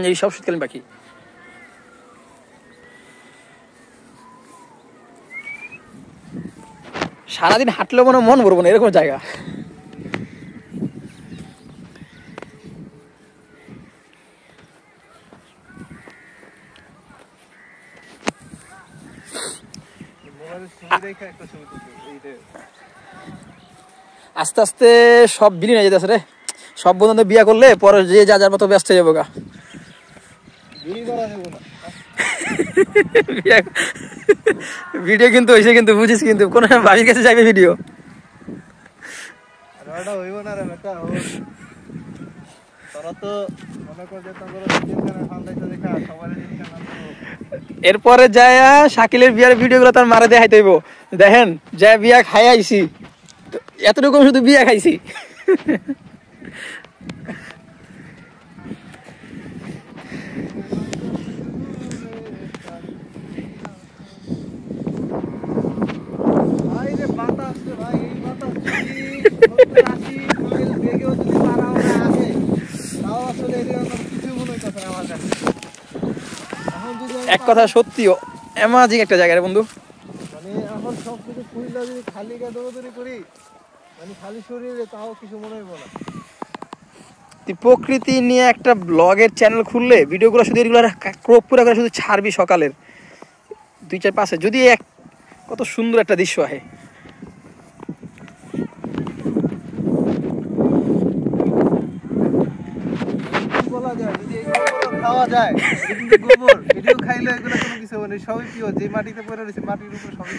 এই সব শীতকালীন পাখি। সারাদিন হাঁটলেও মনে মন ভরবো না এরকম জায়গা। আস্তে আস্তে সব বিলীন হয়ে যেতেছে রে, সব বন্ধু বিয়া করলে পরে যে যা যার মতো ব্যস্ত হয়ে যাবো গা। ভিডিও কিন্তু হয়েছে, কিন্তু বুঝিস, কিন্তু কোন বাড়ির কাছে যাবে ভিডিও। এরপরে যায় শাকিলের বিয়ার ভিডিও গুলো তার মারে দেখাইতে হইব, দেখেন যা বিয়া খাই আইছি, এতটুকু শুধু বিয়া খাইছি। এক কথা সত্যিও অ্যামাজিং একটা জায়গা রে বন্ধু। মানে এখন সবকিছু খুইলা যদি খালি গা দৌড়াদৌড়ি করি, মানে খালি শরীরে, তাও কিছু মনে হইব না। তুই প্রকৃতি নিয়ে একটা ব্লগের চ্যানেল খুললে ভিডিওগুলো শুধু এগুলো ক্রপ করে শুধু ছাড়বি সকালের 2-4-5 যদি এক কত সুন্দর একটা দৃশ্য হয়। বলা যায় যদি এগুলো খাওয়া যায়, কিন্তু গোবর এগুলো খাইলে এগুলো কোনো কিছু মানে সবই পিও, যে মাটিতে পড়ে রয়েছে মাটির উপরে সবই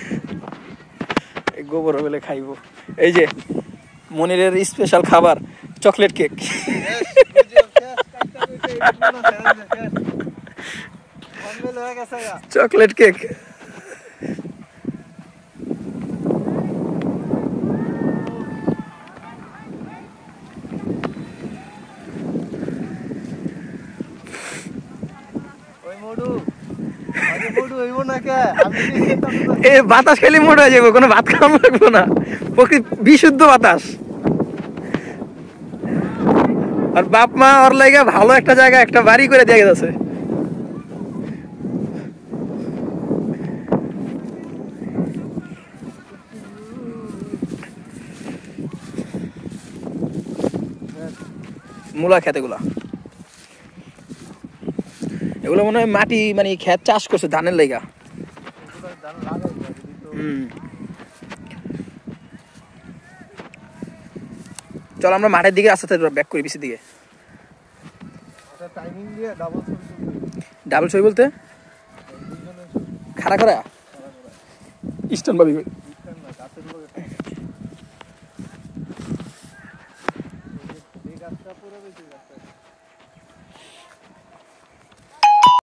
এই গোবর হলে খাইবো। এই যে মনিরের স্পেশাল খাবার চকলেট কেক। চকলেট কেক বাতাস খেলে মোটা হয়ে যাবো, কোনো ভাত খাওয়ানো লাগবো না, বিশুদ্ধ বাতাস। আর বাপ মা ওর লাগে ভালো একটা জায়গা, একটা বাড়ি করে দিয়ে গেছে। মূলা খেত এগুলো মনে হয় মাটি মানে ক্ষেত চাষ করছে ধানের লেগা। চল আমরা মাঠের দিকে আস্তে আস্তে ব্যাক করি, পিছের দিকে। ডাবল ছবি বলতে খাড়া খাড়া স্টান ভাবি